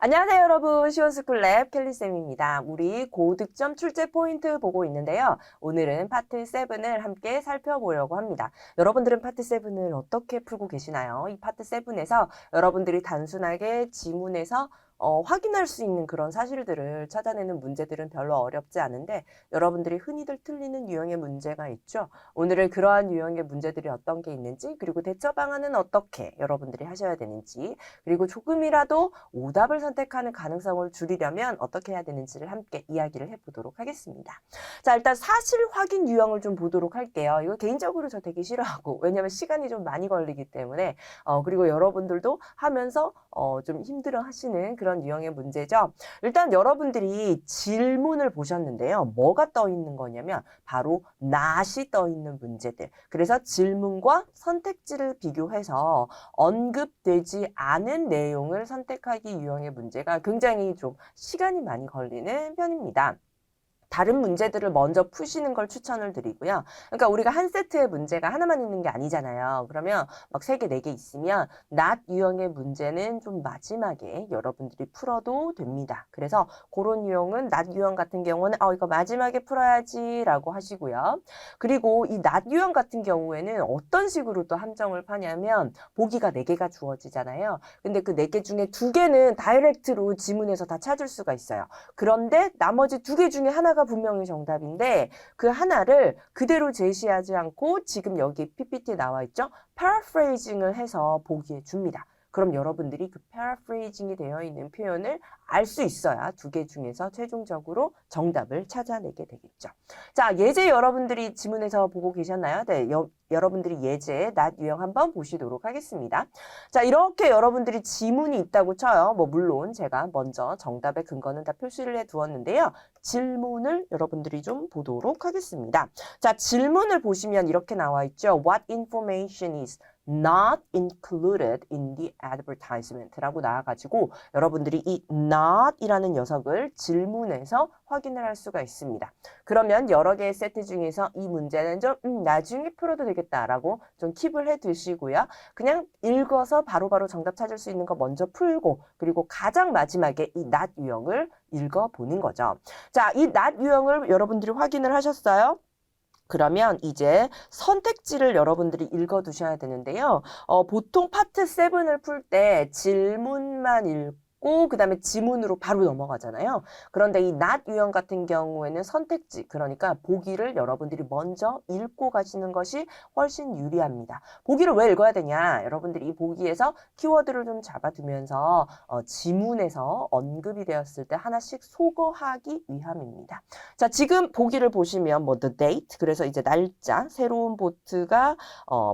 안녕하세요, 여러분. 시원스쿨랩 켈리쌤입니다. 우리 고득점 출제 포인트 보고 있는데요. 오늘은 파트 7을 함께 살펴보려고 합니다. 여러분들은 파트 7을 어떻게 풀고 계시나요? 이 파트 7에서 여러분들이 단순하게 지문에서 확인할 수 있는 그런 사실들을 찾아내는 문제들은 별로 어렵지 않은데 여러분들이 흔히들 틀리는 유형의 문제가 있죠. 오늘은 그러한 유형의 문제들이 어떤 게 있는지, 그리고 대처 방안은 어떻게 여러분들이 하셔야 되는지, 그리고 조금이라도 오답을 선택하는 가능성을 줄이려면 어떻게 해야 되는지를 함께 이야기를 해보도록 하겠습니다. 자, 일단 사실 확인 유형을 좀 보도록 할게요. 이거 개인적으로 저 되게 싫어하고, 왜냐면 시간이 좀 많이 걸리기 때문에, 그리고 여러분들도 하면서 좀 힘들어 하시는 그런 유형의 문제죠. 일단 여러분들이 질문을 보셨는데요. 뭐가 떠 있는 거냐면 바로 not이 떠 있는 문제들. 그래서 질문과 선택지를 비교해서 언급되지 않은 내용을 선택하기 유형의 문제가 굉장히 좀 시간이 많이 걸리는 편입니다. 다른 문제들을 먼저 푸시는 걸 추천을 드리고요. 그러니까 우리가 한 세트의 문제가 하나만 있는 게 아니잖아요. 그러면 막 3개, 4개 있으면 not 유형의 문제는 좀 마지막에 여러분들이 풀어도 됩니다. 그래서 그런 유형은 not 유형 같은 경우는 이거 마지막에 풀어야지 라고 하시고요. 그리고 이 not 유형 같은 경우에는 어떤 식으로 또 함정을 파냐면 보기가 4개가 주어지잖아요. 근데 그 4개 중에 2개는 다이렉트로 지문에서 다 찾을 수가 있어요. 그런데 나머지 2개 중에 하나가 분명히 정답인데 그 하나를 그대로 제시하지 않고 지금 여기 PPT에 나와 있죠? paraphrasing을 해서 보기에 줍니다. 그럼 여러분들이 그 paraphrasing이 되어 있는 표현을 알 수 있어야 2개 중에서 최종적으로 정답을 찾아내게 되겠죠. 자, 예제 여러분들이 지문에서 보고 계셨나요? 네, 여러분들이 예제 not 유형 한번 보시도록 하겠습니다. 자, 이렇게 여러분들이 지문이 있다고 쳐요. 물론 제가 먼저 정답의 근거는 다 표시를 해 두었는데요. 질문을 여러분들이 좀 보도록 하겠습니다. 자, 질문을 보시면 이렇게 나와 있죠. What information is not included in the advertisement 라고 나와가지고 여러분들이 이 not 이라는 녀석을 질문에서 확인을 할 수가 있습니다. 그러면 여러 개의 세트 중에서 이 문제는 좀 나중에 풀어도 되겠다라고 좀 킵을 해 두시고요. 그냥 읽어서 바로바로 정답 찾을 수 있는 거 먼저 풀고 그리고 가장 마지막에 이 not 유형을 읽어보는 거죠. 자, 이 not 유형을 여러분들이 확인을 하셨어요? 그러면 이제 선택지를 여러분들이 읽어두셔야 되는데요. 보통 파트 7을 풀 때 질문만 읽고 그 다음에 지문으로 바로 넘어가잖아요. 그런데 이 not 유형 같은 경우에는 선택지, 그러니까 보기를 여러분들이 먼저 읽고 가시는 것이 훨씬 유리합니다. 보기를 왜 읽어야 되냐? 여러분들이 이 보기에서 키워드를 좀 잡아두면서 지문에서 언급이 되었을 때 하나씩 소거하기 위함입니다. 자, 지금 보기를 보시면 the date, 그래서 이제 날짜, 새로운 보트가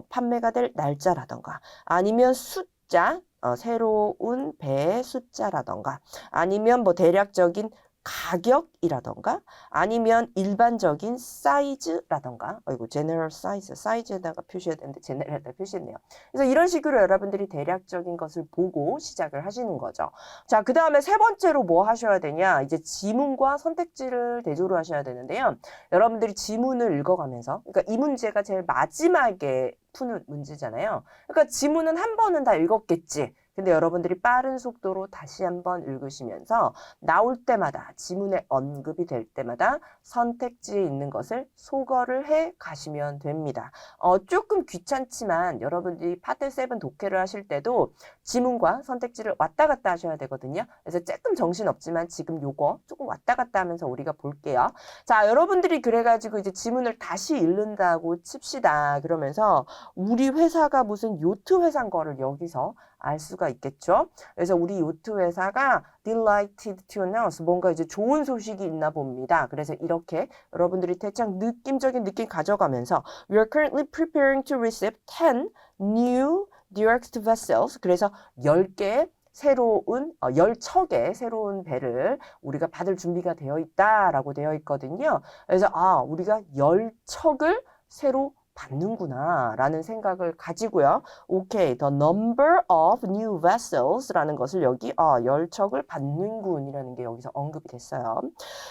판매가 될 날짜라던가 아니면 숫자, 새로운 배의 숫자라던가 아니면 대략적인 가격이라던가 아니면 일반적인 사이즈라던가 general size, 사이즈에다가 표시해야 되는데 general에다 표시했네요. 그래서 이런 식으로 여러분들이 대략적인 것을 보고 시작을 하시는 거죠. 자, 그 다음에 세 번째로 뭐 하셔야 되냐? 이제 지문과 선택지를 대조를 하셔야 되는데요. 여러분들이 지문을 읽어가면서, 그러니까 이 문제가 제일 마지막에 푸는 문제잖아요. 그러니까 지문은 한 번은 다 읽었겠지. 근데 여러분들이 빠른 속도로 다시 한번 읽으시면서 나올 때마다 지문에 언급이 될 때마다 선택지에 있는 것을 소거를 해 가시면 됩니다. 조금 귀찮지만 여러분들이 파트 7 독해를 하실 때도 지문과 선택지를 왔다 갔다 하셔야 되거든요. 그래서 조금 정신없지만 지금 요거 조금 왔다 갔다 하면서 우리가 볼게요. 자, 여러분들이 그래가지고 이제 지문을 다시 읽는다고 칩시다. 그러면서 우리 회사가 무슨 요트 회사인 거를 여기서 알 수가 있겠죠. 그래서 우리 요트 회사가 delighted to announce 뭔가 이제 좋은 소식이 있나 봅니다. 그래서 이렇게 여러분들이 대충 느낌적인 느낌 가져가면서 We are currently preparing to receive 10 new direct vessels. 그래서 10개 새로운 10척의 새로운 배를 우리가 받을 준비가 되어 있다라고 되어 있거든요. 그래서 우리가 10척을 새로 받는구나 라는 생각을 가지고요. 오케이, the number of new vessels 라는 것을 여기 열척을 받는군 이라는 게 여기서 언급이 됐어요.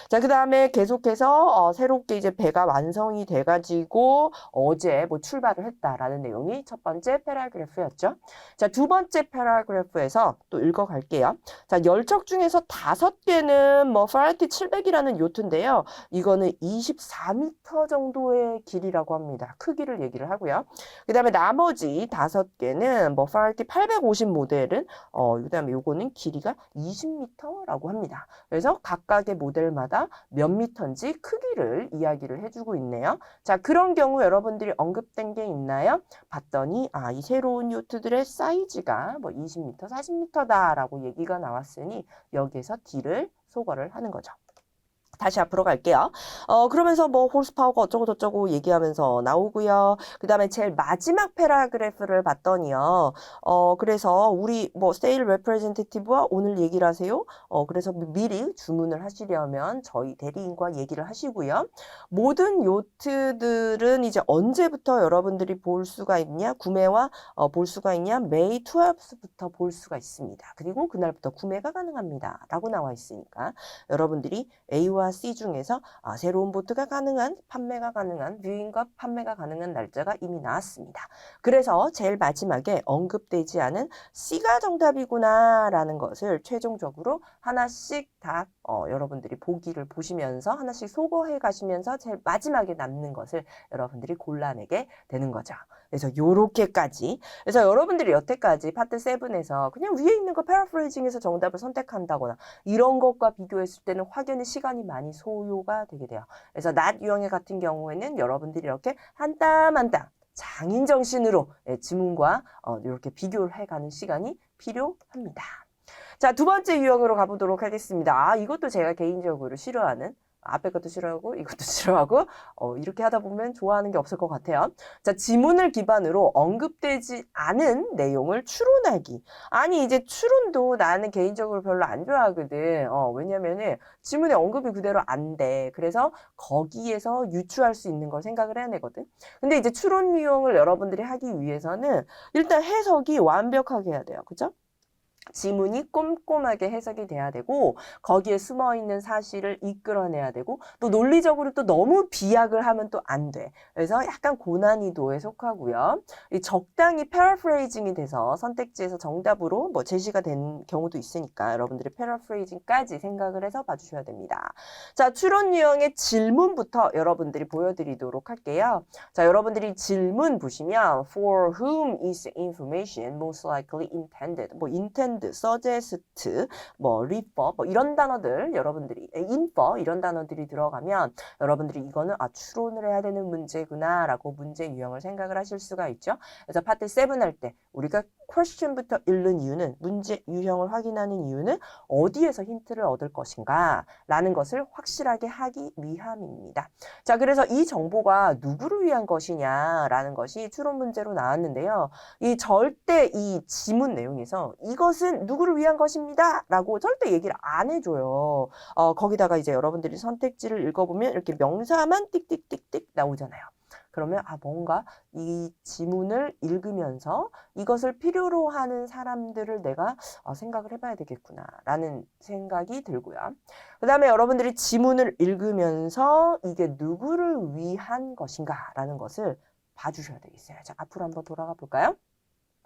자, 그 다음에 계속해서 새롭게 이제 배가 완성이 돼가지고 어제 뭐 출발을 했다라는 내용이 첫 번째 패러그래프였죠. 자, 두 번째 패러그래프에서 또 읽어갈게요. 자, 열척 중에서 5개는 뭐 파라티 700이라는 요트인데요. 이거는 24m 정도의 길이라고 합니다. 크기를 얘기를 하고요. 그 다음에 나머지 5개는 뭐 파라티 850 모델은 그 다음에 요거는 길이가 20m라고 합니다. 그래서 각각의 모델마다 몇 미터인지 크기를 이야기를 해주고 있네요. 자, 그런 경우 여러분들이 언급된 게 있나요? 봤더니 이 새로운 요트들의 사이즈가 뭐 20m, 40m다라고 얘기가 나왔으니 여기에서 D를 소거를 하는 거죠. 다시 앞으로 갈게요. 그러면서 뭐 홀스파워가 어쩌고 저쩌고 얘기하면서 나오고요. 그 다음에 제일 마지막 패러그래프를 봤더니요. 그래서 우리 뭐 세일 레프레젠테티브와 오늘 얘기를 하세요. 그래서 미리 주문을 하시려면 저희 대리인과 얘기를 하시고요. 모든 요트들은 이제 언제부터 여러분들이 볼 수가 있냐? 구매와 볼 수가 있냐? May 12부터 볼 수가 있습니다. 그리고 그날부터 구매가 가능합니다. 라고 나와 있으니까 여러분들이 A와 C 중에서 새로운 보트가 가능한, 판매가 가능한, 뷰잉과 판매가 가능한 날짜가 이미 나왔습니다. 그래서 제일 마지막에 언급되지 않은 C가 정답이구나 라는 것을 최종적으로 하나씩 다 여러분들이 보기를 보시면서 하나씩 소거해 가시면서 제일 마지막에 남는 것을 여러분들이 골라내게 되는 거죠. 그래서 요렇게까지. 그래서 여러분들이 여태까지 파트 7에서 그냥 위에 있는 거 패러프레이징해서 정답을 선택한다거나 이런 것과 비교했을 때는 확연히 시간이 많이 소요가 되게 돼요. 그래서 낮 유형의 같은 경우에는 여러분들이 이렇게 한 땀 한 땀 장인 정신으로 지문과 이렇게 비교를 해가는 시간이 필요합니다. 자, 두 번째 유형으로 가보도록 하겠습니다. 이것도 제가 개인적으로 싫어하는, 앞에 것도 싫어하고 이것도 싫어하고 이렇게 하다 보면 좋아하는 게 없을 것 같아요. 자, 지문을 기반으로 언급되지 않은 내용을 추론하기. 아니, 이제 추론도 나는 개인적으로 별로 안 좋아하거든. 왜냐면은 지문에 언급이 그대로 안 돼. 그래서 거기에서 유추할 수 있는 걸 생각을 해내거든. 근데 이제 추론 유형을 여러분들이 하기 위해서는 일단 해석이 완벽하게 해야 돼요. 그죠? 지문이 꼼꼼하게 해석이 돼야 되고 거기에 숨어있는 사실을 이끌어내야 되고 또 논리적으로 또 너무 비약을 하면 또 안 돼. 그래서 약간 고난이도에 속하고요. 적당히 패러프레이징이 돼서 선택지에서 정답으로 뭐 제시가 된 경우도 있으니까 여러분들이 패러프레이징까지 생각을 해서 봐주셔야 됩니다. 자, 추론 유형의 질문부터 여러분들이 보여드리도록 할게요. 자, 여러분들이 질문 보시면 For whom is the information most likely intended? 뭐 intend, suggest, 뭐 refer, 뭐 이런 단어들 여러분들이 infer 이런 단어들이 들어가면 여러분들이 이거는 추론을 해야 되는 문제구나 라고 문제 유형을 생각을 하실 수가 있죠. 그래서 파트 7 할 때 우리가 question부터 읽는 이유는 문제 유형을 확인하는 이유는 어디에서 힌트를 얻을 것인가 라는 것을 확실하게 하기 위함입니다. 자, 그래서 이 정보가 누구를 위한 것이냐 라는 것이 추론 문제로 나왔는데요. 절대 이 지문 내용에서 이것은 누구를 위한 것입니다 라고 절대 얘기를 안 해줘요. 거기다가 이제 여러분들이 선택지를 읽어보면 이렇게 명사만 띡띡띡띡 나오잖아요. 그러면 뭔가 이 지문을 읽으면서 이것을 필요로 하는 사람들을 내가 생각을 해봐야 되겠구나 라는 생각이 들고요. 그 다음에 여러분들이 지문을 읽으면서 이게 누구를 위한 것인가 라는 것을 봐주셔야 되겠어요. 자, 앞으로 한번 돌아가 볼까요?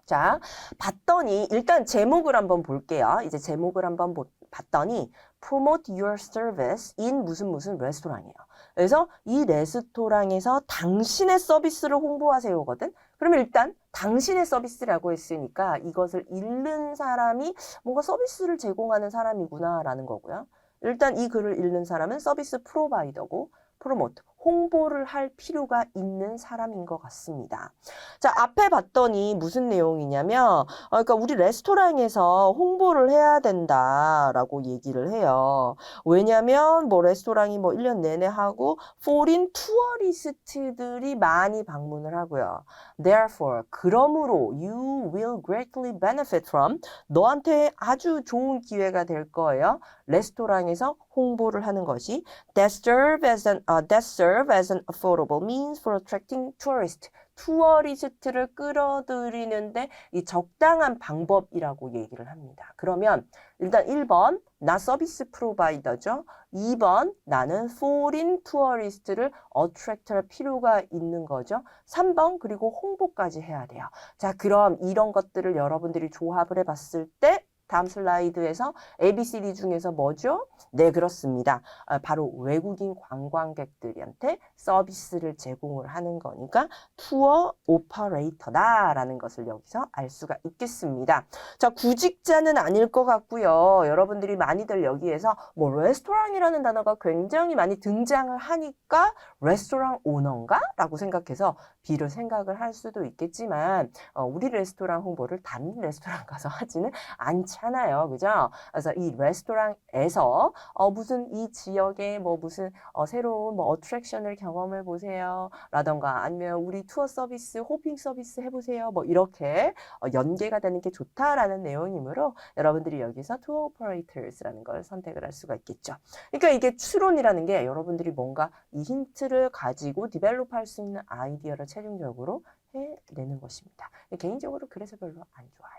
자, 봤더니 일단 제목을 한번 볼게요. 이제 제목을 한번 봤더니 Promote your service in 무슨 레스토랑이에요. 그래서 이 레스토랑에서 당신의 서비스를 홍보하세요거든. 그러면 일단 당신의 서비스라고 했으니까 이것을 읽는 사람이 뭔가 서비스를 제공하는 사람이구나라는 거고요. 일단 이 글을 읽는 사람은 서비스 프로바이더고 프로모트, 홍보를 할 필요가 있는 사람인 것 같습니다. 자, 앞에 봤더니 무슨 내용이냐면 그러니까 우리 레스토랑에서 홍보를 해야 된다라고 얘기를 해요. 왜냐면 뭐 레스토랑이 뭐 1년 내내 하고 foreign 투어리스트들이 많이 방문을 하고요. Therefore, 그러므로 you will greatly benefit from 너한테 아주 좋은 기회가 될 거예요. 레스토랑에서 홍보를 하는 것이 that serve as an affordable means for attracting tourists. 투어리스트를 끌어들이는데 이 적당한 방법이라고 얘기를 합니다. 그러면 일단 1번 나 서비스 프로바이더죠. 2번 나는 foreign 투어리스트를 attract할 필요가 있는 거죠. 3번 그리고 홍보까지 해야 돼요. 자, 그럼 이런 것들을 여러분들이 조합을 해봤을 때 다음 슬라이드에서 ABCD 중에서 뭐죠? 네, 그렇습니다. 바로 외국인 관광객들한테 서비스를 제공을 하는 거니까 투어 오퍼레이터다라는 것을 여기서 알 수가 있겠습니다. 자, 구직자는 아닐 것 같고요. 여러분들이 많이들 여기에서 뭐 레스토랑이라는 단어가 굉장히 많이 등장을 하니까 레스토랑 오너인가? 라고 생각해서 B를 생각을 할 수도 있겠지만 우리 레스토랑 홍보를 다른 레스토랑 가서 하지는 않잖아요. 그죠? 그래서 이 레스토랑에서 무슨 이 지역에 뭐 무슨 새로운 뭐 어트랙션을 경험해 보세요. 라던가 아니면 우리 투어 서비스, 호핑 서비스 해보세요. 뭐 이렇게 연계가 되는 게 좋다라는 내용이므로 여러분들이 여기서 투어 오퍼레이터스라는 걸 선택을 할 수가 있겠죠. 그러니까 이게 추론이라는 게 여러분들이 뭔가 이 힌트를 가지고 디벨롭할 수 있는 아이디어를 최종적으로 해내는 것입니다. 개인적으로 그래서 별로 안 좋아요.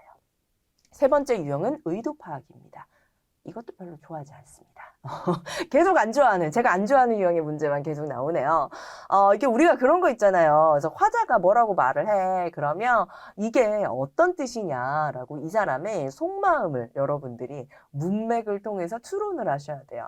세 번째 유형은 의도 파악입니다. 이것도 별로 좋아하지 않습니다. 계속 안 좋아하는, 제가 안 좋아하는 유형의 문제만 계속 나오네요. 이게 우리가 그런 거 있잖아요. 그래서 화자가 뭐라고 말을 해. 그러면 이게 어떤 뜻이냐라고 이 사람의 속마음을 여러분들이 문맥을 통해서 추론을 하셔야 돼요.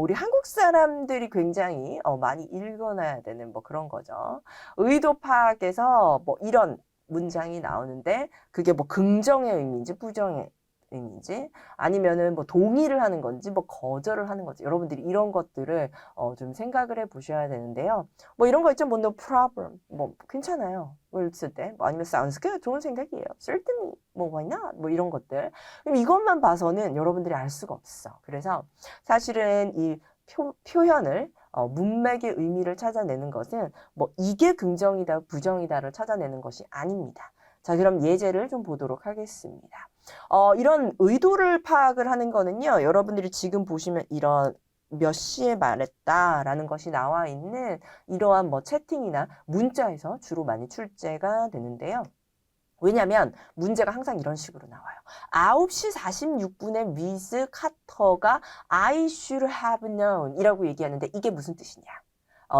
우리 한국 사람들이 굉장히 많이 읽어놔야 되는 뭐 그런 거죠. 의도 파악에서 뭐 이런 문장이 나오는데 그게 뭐 긍정의 의미인지 부정의 의미인지 아니면은 뭐 동의를 하는 건지 뭐 거절을 하는 건지 여러분들이 이런 것들을 좀 생각을 해 보셔야 되는데요. 뭐 이런 거 있죠. 뭐 no problem. 뭐 괜찮아요. 뭐 있을 때. 뭐 아니면 sounds good. 좋은 생각이에요. certainly. 뭐 why not? 뭐 이런 것들. 그럼 이것만 봐서는 여러분들이 알 수가 없어. 그래서 사실은 이 표현을 문맥의 의미를 찾아내는 것은 뭐 이게 긍정이다, 부정이다를 찾아내는 것이 아닙니다. 자, 그럼 예제를 좀 보도록 하겠습니다. 이런 의도를 파악을 하는 거는요, 여러분들이 지금 보시면 이런 몇 시에 말했다라는 것이 나와 있는 이러한 뭐 채팅이나 문자에서 주로 많이 출제가 되는데요. 왜냐면 문제가 항상 이런 식으로 나와요. 9시 46분에 미스 카터가 I should have known 이라고 얘기하는데 이게 무슨 뜻이냐?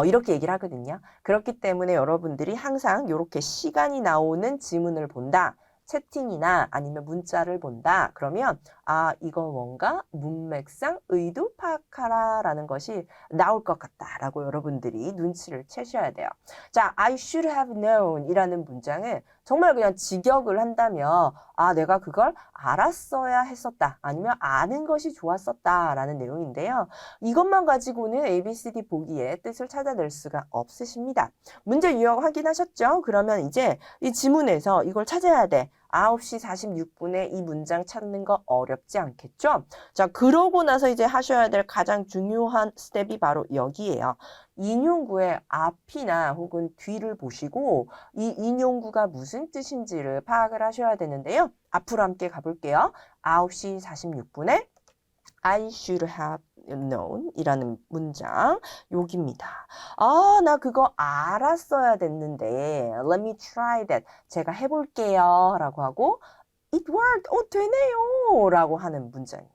이렇게 얘기를 하거든요. 그렇기 때문에 여러분들이 항상 이렇게 시간이 나오는 지문을 본다. 채팅이나 아니면 문자를 본다. 그러면 이거 뭔가 문맥상 의도 파악하라라는 것이 나올 것 같다라고 여러분들이 눈치를 채셔야 돼요. 자, I should have known 이라는 문장은 정말 그냥 직역을 한다면 내가 그걸 알았어야 했었다. 아니면 아는 것이 좋았었다라는 내용인데요. 이것만 가지고는 ABCD 보기에 뜻을 찾아낼 수가 없으십니다. 문제 유형 확인하셨죠? 그러면 이제 이 지문에서 이걸 찾아야 돼. 9시 46분에 이 문장 찾는 거 어렵지 않겠죠? 자, 그러고 나서 이제 하셔야 될 가장 중요한 스텝이 바로 여기예요. 인용구의 앞이나 혹은 뒤를 보시고 이 인용구가 무슨 뜻인지를 파악을 하셔야 되는데요. 앞으로 함께 가볼게요. 9시 46분에 I should have known 이라는 문장 여기입니다. 나 그거 알았어야 됐는데 let me try that. 제가 해볼게요 라고 하고 it worked. 되네요 라고 하는 문장입니다.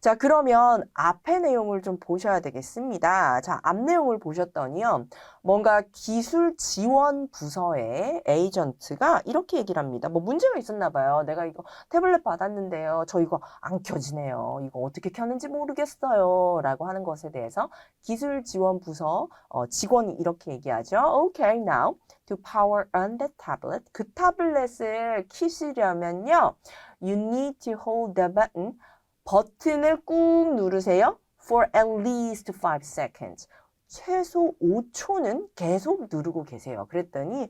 자, 그러면 앞의 내용을 좀 보셔야 되겠습니다. 자, 앞 내용을 보셨더니요. 뭔가 기술 지원 부서의 에이전트가 이렇게 얘기를 합니다. 뭐 문제가 있었나 봐요. 내가 이거 태블릿 받았는데요. 저 이거 안 켜지네요. 이거 어떻게 켜는지 모르겠어요. 라고 하는 것에 대해서 기술 지원 부서 직원이 이렇게 얘기하죠. Okay, now to power on the tablet. 그 타블렛을 키시려면요. You need to hold the button. 버튼을 꾹 누르세요. For at least 5 seconds. 최소 5초는 계속 누르고 계세요. 그랬더니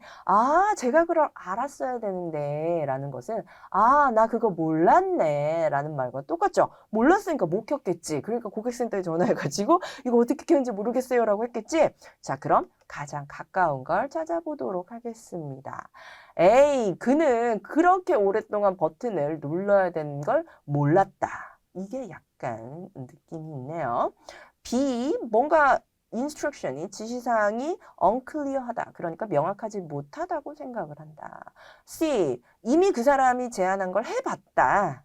제가 그걸 알았어야 되는데 라는 것은 나 그거 몰랐네 라는 말과 똑같죠. 몰랐으니까 못 켰겠지. 그러니까 고객센터에 전화해가지고 이거 어떻게 켰는지 모르겠어요 라고 했겠지. 자, 그럼 가장 가까운 걸 찾아보도록 하겠습니다. 그는 그렇게 오랫동안 버튼을 눌러야 되는 걸 몰랐다. 이게 약간 느낌이 있네요. B, 뭔가 instruction이 지시사항이 unclear하다. 그러니까 명확하지 못하다고 생각을 한다. C, 이미 그 사람이 제안한 걸 해봤다.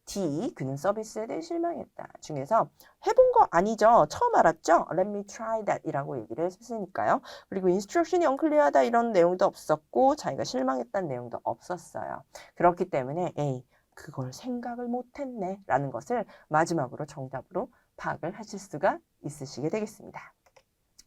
D, 그는 서비스에 대해 실망했다. 중에서 해본 거 아니죠? 처음 알았죠? Let me try that 이라고 얘기를 했으니까요. 그리고 instruction이 unclear하다 이런 내용도 없었고 자기가 실망했다는 내용도 없었어요. 그렇기 때문에 A, 그걸 생각을 못했네 라는 것을 마지막으로 정답으로 파악을 하실 수가 있으시게 되겠습니다.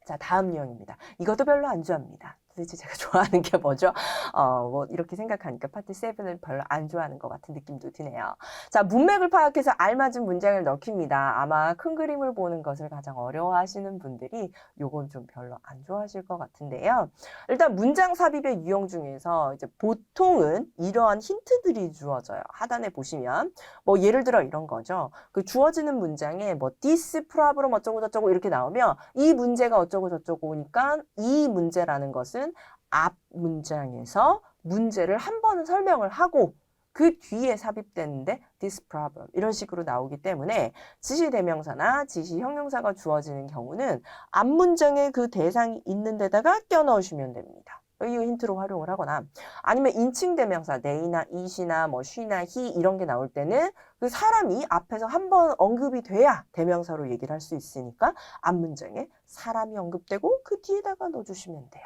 자, 다음 유형입니다. 이것도 별로 안 좋아합니다. 도대체 제가 좋아하는 게 뭐죠? 뭐 이렇게 생각하니까 파트 7을 별로 안 좋아하는 것 같은 느낌도 드네요. 자, 문맥을 파악해서 알맞은 문장을 넣기입니다. 아마 큰 그림을 보는 것을 가장 어려워하시는 분들이 요건 좀 별로 안 좋아하실 것 같은데요. 일단 문장 삽입의 유형 중에서 이제 보통은 이러한 힌트들이 주어져요. 하단에 보시면 뭐 예를 들어 이런 거죠. 그 주어지는 문장에 뭐 this problem 어쩌고 저쩌고 이렇게 나오면 이 문제가 어쩌고 저쩌고 오니까 이 문제라는 것은 앞 문장에서 문제를 한 번은 설명을 하고 그 뒤에 삽입되는데 this problem 이런 식으로 나오기 때문에 지시대명사나 지시형용사가 주어지는 경우는 앞 문장에 그 대상이 있는 데다가 껴 넣으시면 됩니다. 이 힌트로 활용을 하거나 아니면 인칭대명사 they나 it이나 뭐 she나 he 이런 게 나올 때는 그 사람이 앞에서 한 번 언급이 돼야 대명사로 얘기를 할 수 있으니까 앞 문장에 사람이 언급되고 그 뒤에다가 넣어주시면 돼요.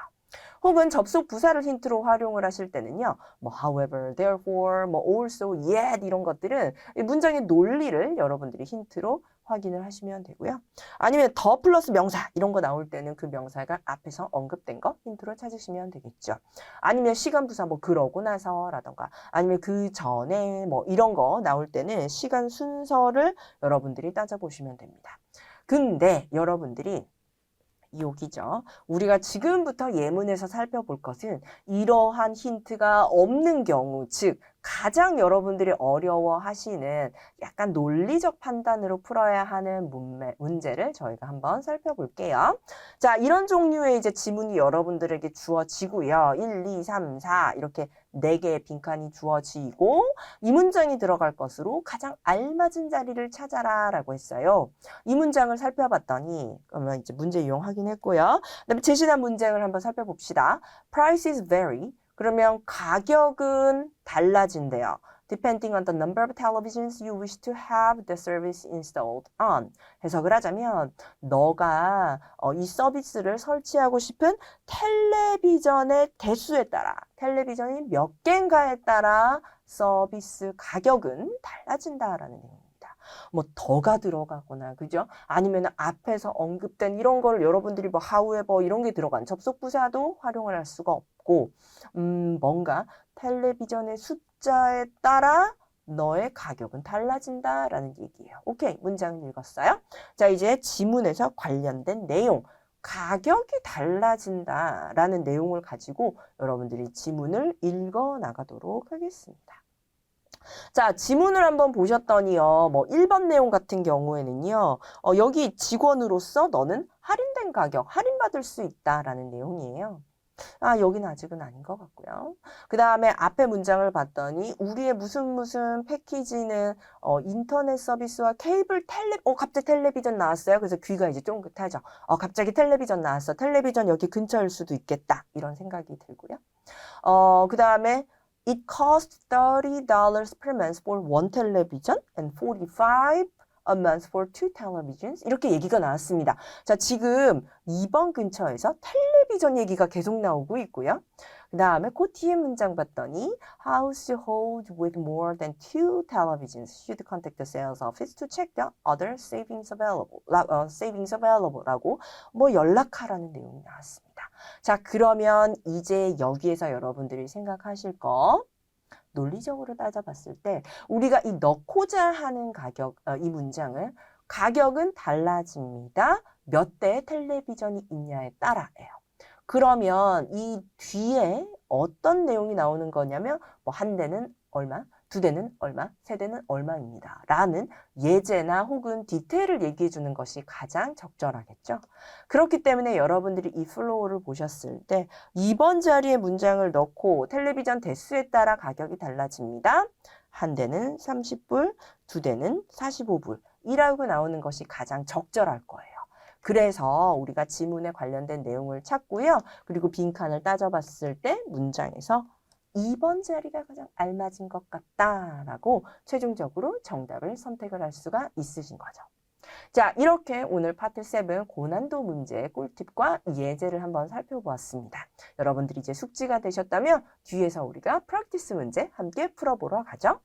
혹은 접속 부사를 힌트로 활용을 하실 때는요. 뭐 however, therefore, 뭐 also, yet 이런 것들은 이 문장의 논리를 여러분들이 힌트로 확인을 하시면 되고요. 아니면 더 플러스 명사 이런 거 나올 때는 그 명사가 앞에서 언급된 거 힌트로 찾으시면 되겠죠. 아니면 시간 부사 뭐 그러고 나서라던가 아니면 그 전에 뭐 이런 거 나올 때는 시간 순서를 여러분들이 따져보시면 됩니다. 근데 여러분들이 여기죠. 우리가 지금부터 예문에서 살펴볼 것은 이러한 힌트가 없는 경우, 즉 가장 여러분들이 어려워하시는 약간 논리적 판단으로 풀어야 하는 문제를 저희가 한번 살펴볼게요. 자, 이런 종류의 이제 지문이 여러분들에게 주어지고요. 1, 2, 3, 4 이렇게 4개의 빈칸이 주어지고 이 문장이 들어갈 것으로 가장 알맞은 자리를 찾아라 라고 했어요. 이 문장을 살펴봤더니 그러면 이제 문제 유형 확인했고요. 그다음에 제시한 문장을 한번 살펴봅시다. Prices vary. 그러면 가격은 달라진대요. Depending on the number of televisions you wish to have the service installed on. 해석을 하자면 너가 이 서비스를 설치하고 싶은 텔레비전의 대수에 따라 텔레비전이 몇 개인가에 따라 서비스 가격은 달라진다라는 내용입니다. 뭐 더가 들어가거나 그죠? 아니면 앞에서 언급된 이런 걸 여러분들이 뭐 however 이런 게 들어간 접속 부사도 활용을 할 수가 없고 뭔가 텔레비전의 숫자에 따라 너의 가격은 달라진다라는 얘기예요. 오케이, 문장을 읽었어요. 자, 이제 지문에서 관련된 내용. 가격이 달라진다라는 내용을 가지고 여러분들이 지문을 읽어 나가도록 하겠습니다. 자, 지문을 한번 보셨더니요. 뭐 1번 내용 같은 경우에는요. 여기 직원으로서 너는 할인된 가격, 할인받을 수 있다라는 내용이에요. 아, 여기는 아직은 아닌 것 같고요. 그 다음에 앞에 문장을 봤더니 우리의 무슨 패키지는 인터넷 서비스와 케이블 갑자기 텔레비전 나왔어요. 그래서 귀가 이제 쫑긋하죠. 갑자기 텔레비전 나왔어. 텔레비전 여기 근처일 수도 있겠다. 이런 생각이 들고요. 그 다음에 It costs $30 per month for one television and $45 a month for two televisions. 이렇게 얘기가 나왔습니다. 자, 지금 2번 근처에서 텔레비전 얘기가 계속 나오고 있고요. 그 다음에 그 뒤에 문장 봤더니 Household with more than two televisions should contact the sales office to check the other savings available 라고 뭐 연락하라는 내용이 나왔습니다. 자, 그러면 이제 여기에서 여러분들이 생각하실 거 논리적으로 따져봤을 때 우리가 이 넣고자 하는 이 문장을 가격은 달라집니다. 몇 대의 텔레비전이 있냐에 따라예요. 그러면 이 뒤에 어떤 내용이 나오는 거냐면 뭐 한 대는 얼마, 두 대는 얼마, 세 대는 얼마입니다. 라는 예제나 혹은 디테일을 얘기해 주는 것이 가장 적절하겠죠. 그렇기 때문에 여러분들이 이 플로우를 보셨을 때 2번 자리에 문장을 넣고 텔레비전 대수에 따라 가격이 달라집니다. 한 대는 30불, 두 대는 45불. 이라고 나오는 것이 가장 적절할 거예요. 그래서 우리가 지문에 관련된 내용을 찾고요. 그리고 빈칸을 따져봤을 때 문장에서 2번 자리가 가장 알맞은 것 같다라고 최종적으로 정답을 선택을 할 수가 있으신 거죠. 자, 이렇게 오늘 파트 7 고난도 문제 꿀팁과 예제를 한번 살펴보았습니다. 여러분들이 이제 숙지가 되셨다면 뒤에서 우리가 프랙티스 문제 함께 풀어보러 가죠.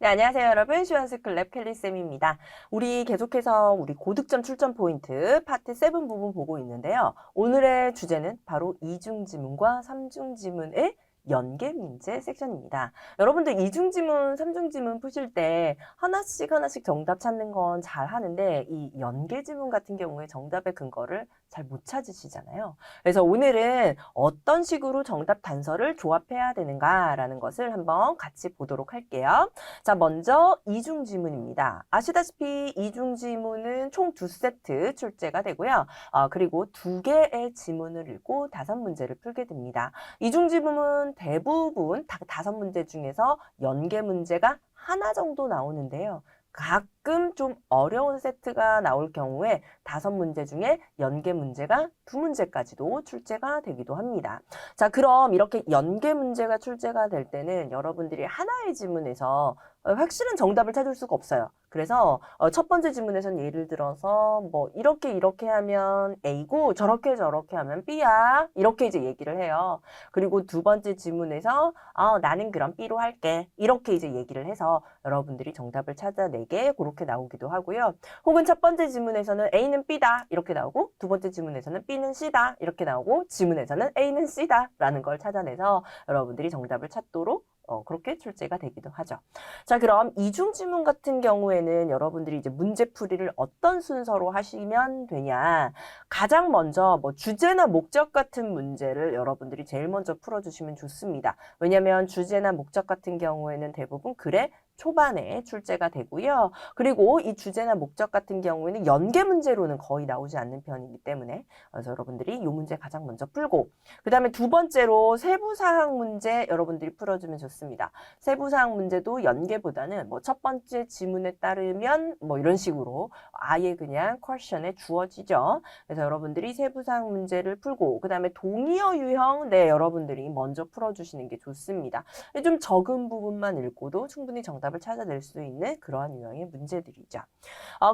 네, 안녕하세요 여러분. 슈안스클랩 켈리쌤입니다. 우리 계속해서 우리 고득점 출전 포인트 파트 7 부분 보고 있는데요. 오늘의 주제는 바로 이중지문과 삼중지문의 연계 문제 섹션입니다. 여러분들 이중지문, 삼중지문 푸실 때 하나씩 정답 찾는 건 잘 하는데 이 연계지문 같은 경우에 정답의 근거를 잘 못 찾으시잖아요. 그래서 오늘은 어떤 식으로 정답 단서를 조합해야 되는가라는 것을 한번 같이 보도록 할게요. 자, 먼저 이중지문입니다. 아시다시피 이중지문은 총 2세트 출제가 되고요. 그리고 2개의 지문을 읽고 5문제를 풀게 됩니다. 이중지문은 대부분 5문제 중에서 연계 문제가 하나 정도 나오는데요. 가끔 좀 어려운 세트가 나올 경우에 5문제 중에 연계 문제가 2문제까지도 출제가 되기도 합니다. 자, 그럼 이렇게 연계 문제가 출제가 될 때는 여러분들이 하나의 지문에서 확실한 정답을 찾을 수가 없어요. 그래서 첫 번째 지문에서는 예를 들어서 뭐 이렇게 하면 A고 저렇게 하면 B야. 이렇게 이제 얘기를 해요. 그리고 두 번째 지문에서 나는 그럼 B로 할게. 이렇게 이제 얘기를 해서 여러분들이 정답을 찾아내게 그렇게 나오기도 하고요. 혹은 첫 번째 지문에서는 A는 B다. 이렇게 나오고 두 번째 지문에서는 B는 C다. 이렇게 나오고 지문에서는 A는 C다. 라는 걸 찾아내서 여러분들이 정답을 찾도록 그렇게 출제가 되기도 하죠. 자, 그럼 이중지문 같은 경우에는 여러분들이 이제 문제풀이를 어떤 순서로 하시면 되냐. 가장 먼저 뭐 주제나 목적 같은 문제를 여러분들이 제일 먼저 풀어주시면 좋습니다. 왜냐하면 주제나 목적 같은 경우에는 대부분 글의 초반에 출제가 되고요. 그리고 이 주제나 목적 같은 경우에는 연계 문제로는 거의 나오지 않는 편이기 때문에 그래서 여러분들이 이 문제 가장 먼저 풀고 그 다음에 두 번째로 세부사항 문제 여러분들이 풀어주면 좋습니다. 세부사항 문제도 연계보다는 뭐 첫 번째 지문에 따르면 뭐 이런 식으로 아예 그냥 퀘션에 주어지죠. 그래서 여러분들이 세부사항 문제를 풀고 그 다음에 동의어 유형 여러분들이 먼저 풀어주시는 게 좋습니다. 좀 적은 부분만 읽고도 충분히 정답을 찾아낼 수 있는 그러한 유형의 문제들이죠.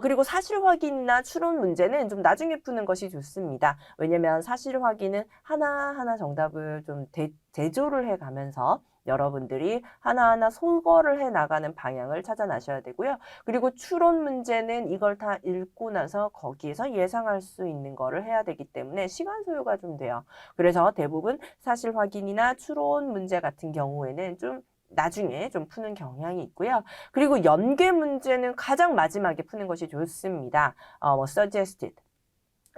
그리고 사실 확인이나 추론 문제는 좀 나중에 푸는 것이 좋습니다. 왜냐면 사실 확인은 하나하나 정답을 좀 대조를 해가면서 여러분들이 하나하나 소거를 해나가는 방향을 찾아나셔야 되고요. 그리고 추론 문제는 이걸 다 읽고 나서 거기에서 예상할 수 있는 거를 해야 되기 때문에 시간 소요가 좀 돼요. 그래서 대부분 사실 확인이나 추론 문제 같은 경우에는 좀 나중에 좀 푸는 경향이 있고요. 그리고 연계 문제는 가장 마지막에 푸는 것이 좋습니다. suggested,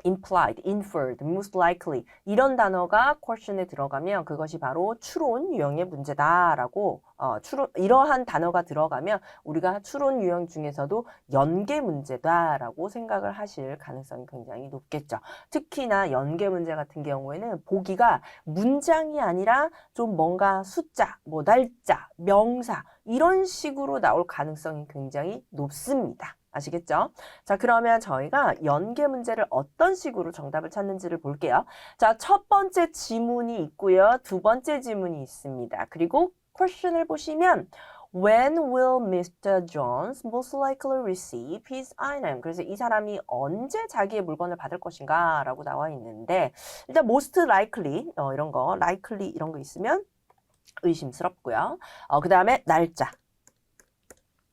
implied, inferred, most likely 이런 단어가 question에 들어가면 그것이 바로 추론 유형의 문제다라고 이러한 단어가 들어가면 우리가 추론 유형 중에서도 연계 문제다라고 생각을 하실 가능성이 굉장히 높겠죠. 특히나 연계 문제 같은 경우에는 보기가 문장이 아니라 좀 뭔가 숫자, 뭐 날짜, 명사 이런 식으로 나올 가능성이 굉장히 높습니다. 아시겠죠? 자, 그러면 저희가 연계 문제를 어떤 식으로 정답을 찾는지를 볼게요. 자, 첫 번째 지문이 있고요. 두 번째 지문이 있습니다. 그리고 question을 보시면 When will Mr. Jones most likely receive his item? 그래서 이 사람이 언제 자기의 물건을 받을 것인가 라고 나와 있는데 일단 most likely 이런 거 likely 이런 거 있으면 의심스럽고요. 그 다음에 날짜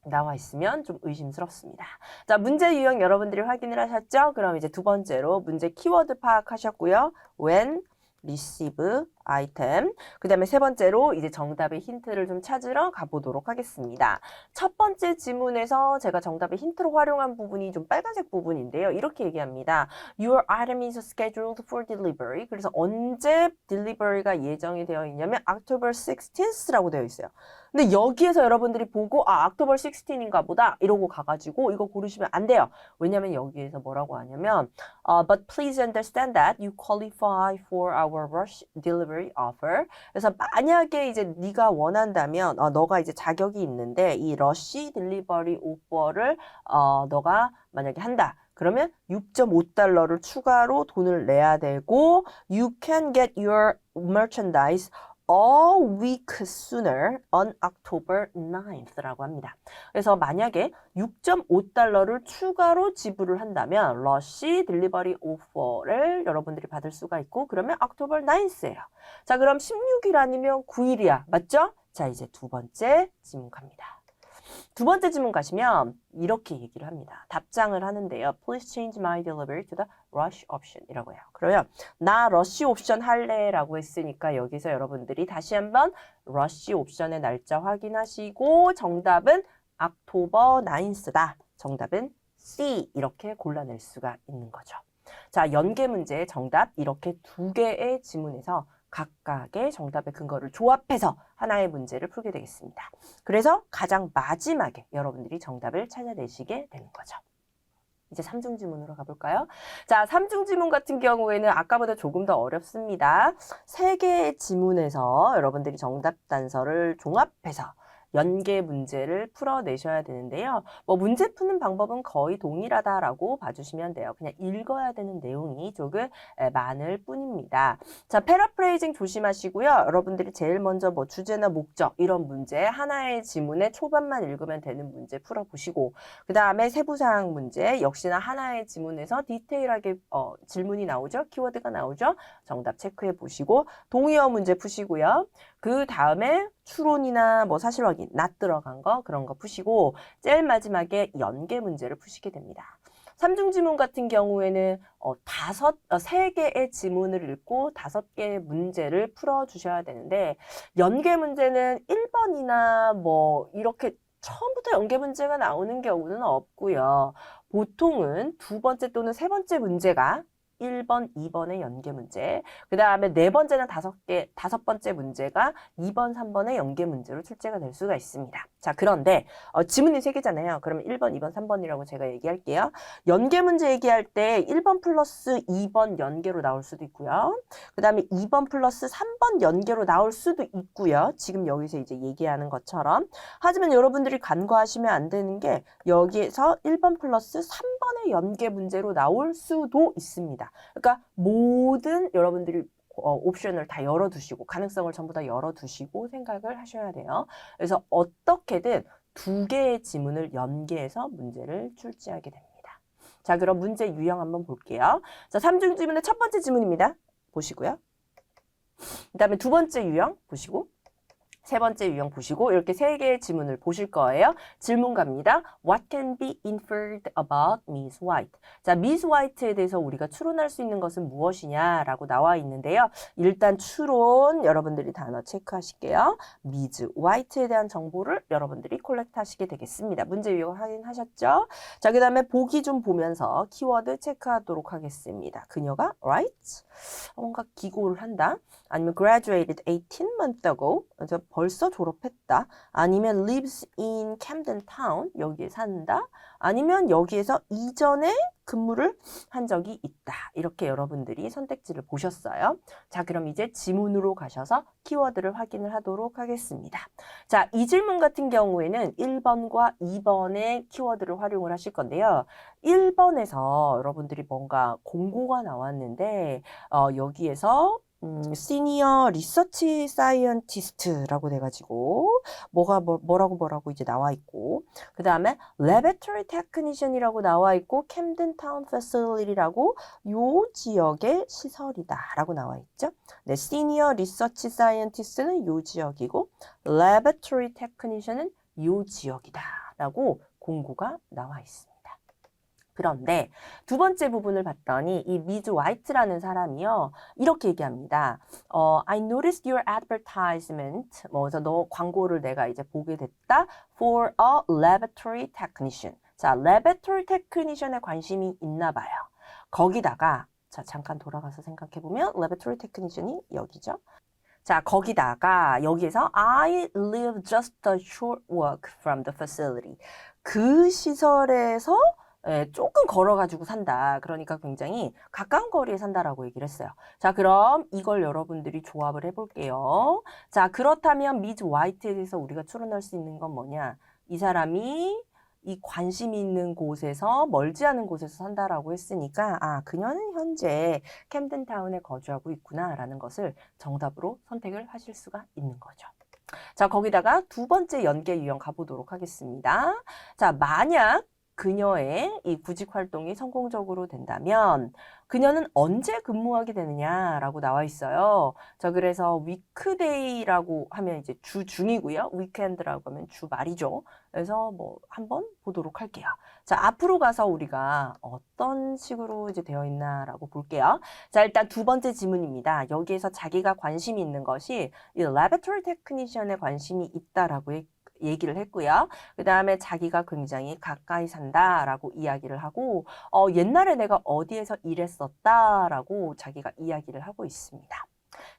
나와 있으면 좀 의심스럽습니다. 자, 문제 유형 여러분들이 확인을 하셨죠? 그럼 이제 두 번째로 문제 키워드 파악하셨고요. When, receive, item. 그 다음에 세 번째로 이제 정답의 힌트를 좀 찾으러 가보도록 하겠습니다. 첫 번째 지문에서 제가 정답의 힌트로 활용한 부분이 좀 빨간색 부분인데요. 이렇게 얘기합니다. Your item is scheduled for delivery. 그래서 언제 delivery가 예정이 되어 있냐면 October 16th라고 되어 있어요. 근데 여기에서 여러분들이 보고 October 16인가 보다 이러고 가가지고 이거 고르시면 안 돼요. 왜냐면 여기에서 뭐라고 하냐면 But please understand that you qualify for our rush delivery delivery offer. 그래서 만약에 이제 네가 원한다면 너가 이제 자격이 있는데 이 rush delivery offer를 너가 만약에 한다. 그러면 6.5달러를 추가로 돈을 내야 되고 you can get your merchandise a week sooner on October 9th라고 합니다. 그래서 만약에 6.5달러를 추가로 지불을 한다면 rush delivery offer를 여러분들이 받을 수가 있고 그러면 October 9th예요. 자, 그럼 16일 아니면 9일이야. 맞죠? 자, 이제 두 번째 질문 갑니다. 두 번째 질문 가시면 이렇게 얘기를 합니다. 답장을 하는데요. Please change my delivery to the rush option 이라고 해요. 그러면 나 rush 옵션 할래 라고 했으니까 여기서 여러분들이 다시 한번 rush 옵션의 날짜 확인하시고 정답은 October 9th다. 정답은 C 이렇게 골라낼 수가 있는 거죠. 자, 연계 문제의 정답 이렇게 두 개의 지문에서 각각의 정답의 근거를 조합해서 하나의 문제를 풀게 되겠습니다. 그래서 가장 마지막에 여러분들이 정답을 찾아내시게 되는 거죠. 이제 3중 지문으로 가볼까요? 자, 3중 지문 같은 경우에는 아까보다 조금 더 어렵습니다. 3개의 지문에서 여러분들이 정답 단서를 종합해서 연계 문제를 풀어내셔야 되는데요. 뭐 문제 푸는 방법은 거의 동일하다라고 봐주시면 돼요. 그냥 읽어야 되는 내용이 조금 많을 뿐입니다. 자, 패러프레이징 조심하시고요. 여러분들이 제일 먼저 뭐 주제나 목적 이런 문제 하나의 지문의 초반만 읽으면 되는 문제 풀어보시고 그 다음에 세부사항 문제 역시나 하나의 지문에서 디테일하게 질문이 나오죠. 키워드가 나오죠. 정답 체크해 보시고 동의어 문제 푸시고요. 그 다음에 추론이나 뭐 사실 확인, not 들어간 거 그런 거 푸시고 제일 마지막에 연계 문제를 푸시게 됩니다. 3중 지문 같은 경우에는 3개의 지문을 읽고 5개의 문제를 풀어주셔야 되는데 연계 문제는 1번이나 뭐 이렇게 처음부터 연계 문제가 나오는 경우는 없고요. 보통은 두 번째 또는 세 번째 문제가 1번, 2번의 연계 문제, 그 다음에 네 번째나 다섯 번째 문제가 2번, 3번의 연계 문제로 출제가 될 수가 있습니다. 자, 그런데 지문이 3개잖아요. 그러면 1번, 2번, 3번이라고 제가 얘기할게요. 연계 문제 얘기할 때 1번 플러스 2번 연계로 나올 수도 있고요. 그 다음에 2번 플러스 3번 연계로 나올 수도 있고요. 지금 여기서 이제 얘기하는 것처럼. 하지만 여러분들이 간과하시면 안 되는 게 여기에서 1번 플러스 3번의 연계 문제로 나올 수도 있습니다. 그러니까 모든 여러분들이 옵션을 다 열어두시고 가능성을 전부 다 열어두시고 생각을 하셔야 돼요. 그래서 어떻게든 두 개의 지문을 연계해서 문제를 출제하게 됩니다. 자, 그럼 문제 유형 한번 볼게요. 자, 3중 지문의 첫 번째 지문입니다. 보시고요. 그 다음에 두 번째 유형 보시고 세 번째 유형 보시고 이렇게 3개의 지문을 보실 거예요. 질문 갑니다. What can be inferred about Miss White? 자, Miss White에 대해서 우리가 추론할 수 있는 것은 무엇이냐라고 나와 있는데요. 일단 추론 여러분들이 단어 체크하실게요. Miss White에 대한 정보를 여러분들이 콜렉트 하시게 되겠습니다. 문제 유형 확인하셨죠? 자, 그 다음에 보기 좀 보면서 키워드 체크하도록 하겠습니다. 그녀가 right? 뭔가 기고를 한다. 아니면 graduated 18 months ago. 벌써 졸업했다. 아니면 lives in Camden Town. 여기에 산다. 아니면 여기에서 이전에 근무를 한 적이 있다. 이렇게 여러분들이 선택지를 보셨어요. 자, 그럼 이제 지문으로 가셔서 키워드를 확인을 하도록 하겠습니다. 자, 이 질문 같은 경우에는 1번과 2번의 키워드를 활용을 하실 건데요. 1번에서 여러분들이 뭔가 공고가 나왔는데 여기에서 시니어 리서치 사이언티스트라고 돼가지고 뭐라고 이제 나와 있고 그 다음에 laboratory technician이라고 나와 있고 캠든 타운 패실리티라고 요 지역의 시설이다 라고 나와 있죠. 네, 시니어 리서치 사이언티스트는 요 지역이고 laboratory technician은 요 지역이다 라고 공고가 나와 있습니다. 그런데 두 번째 부분을 봤더니 이 미즈 화이트라는 사람이요. 이렇게 얘기합니다. I noticed your advertisement. 그래서 너 광고를 내가 이제 보게 됐다. For a laboratory technician. 자, laboratory technician에 관심이 있나 봐요. 거기다가 자, 잠깐 돌아가서 생각해 보면 laboratory technician이 여기죠. 자, 거기다가 여기에서 I live just a short walk from the facility. 그 시설에서 조금 걸어가지고 산다. 그러니까 굉장히 가까운 거리에 산다라고 얘기를 했어요. 자, 그럼 이걸 여러분들이 조합을 해볼게요. 자, 그렇다면 미즈 화이트에서 우리가 추론할 수 있는 건 뭐냐? 이 사람이 이 관심이 있는 곳에서 멀지 않은 곳에서 산다라고 했으니까 아, 그녀는 현재 캠든타운에 거주하고 있구나라는 것을 정답으로 선택을 하실 수가 있는 거죠. 자, 거기다가 두 번째 연계 유형 가보도록 하겠습니다. 자, 만약 그녀의 이 구직 활동이 성공적으로 된다면 그녀는 언제 근무하게 되느냐라고 나와 있어요. 자, 그래서 위크데이라고 하면 이제 주 중이고요. 위켄드라고 하면 주 말이죠. 그래서 뭐 한번 보도록 할게요. 자, 앞으로 가서 우리가 어떤 식으로 이제 되어 있나라고 볼게요. 자, 일단 두 번째 지문입니다. 여기에서 자기가 관심이 있는 것이 이 laboratory technician에 관심이 있다라고 얘기를 했고요. 그 다음에 자기가 굉장히 가까이 산다라고 이야기를 하고 옛날에 내가 어디에서 일했었다라고 자기가 이야기를 하고 있습니다.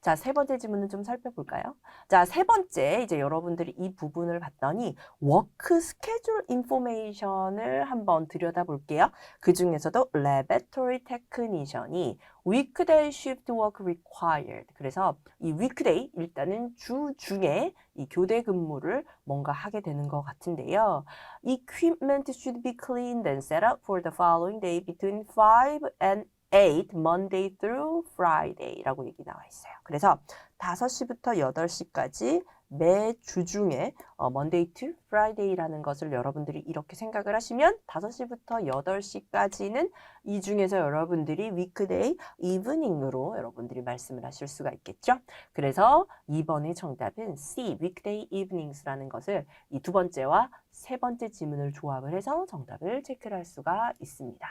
자, 세 번째 지문은 좀 살펴볼까요? 자, 세 번째, 이제 여러분들이 이 부분을 봤더니 워크 스케줄 인포메이션을 한번 들여다볼게요. 그 중에서도 laboratory technician이 weekday shift work required. 그래서 이 weekday, 일단은 주 중에 이 교대 근무를 뭔가 하게 되는 것 같은데요. Equipment should be cleaned and set up for the following day between 5 and 8, Monday through Friday라고 얘기 나와 있어요. 그래서 5시부터 8시까지 매 주 중에 Monday to Friday라는 것을 여러분들이 이렇게 생각을 하시면 5시부터 8시까지는 이 중에서 여러분들이 weekday evening으로 여러분들이 말씀을 하실 수가 있겠죠. 그래서 2번의 정답은 C, weekday evenings라는 것을 이 두 번째와 세 번째 지문을 조합을 해서 정답을 체크를 할 수가 있습니다.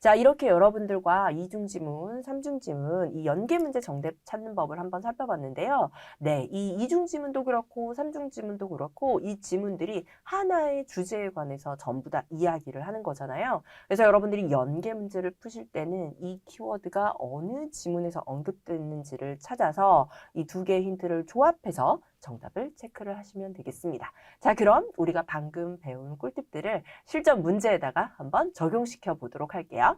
자, 이렇게 여러분들과 이중지문, 삼중지문, 이 연계 문제 정답 찾는 법을 한번 살펴봤는데요. 네, 이 이중지문도 그렇고 삼중지문도 그렇고 이 지문들이 하나의 주제에 관해서 전부 다 이야기를 하는 거잖아요. 그래서 여러분들이 연계 문제를 푸실 때는 이 키워드가 어느 지문에서 언급됐는지를 찾아서 이 두 개의 힌트를 조합해서 정답을 체크를 하시면 되겠습니다. 자, 그럼 우리가 방금 배운 꿀팁들을 실전 문제에다가 한번 적용시켜 보도록 할게요.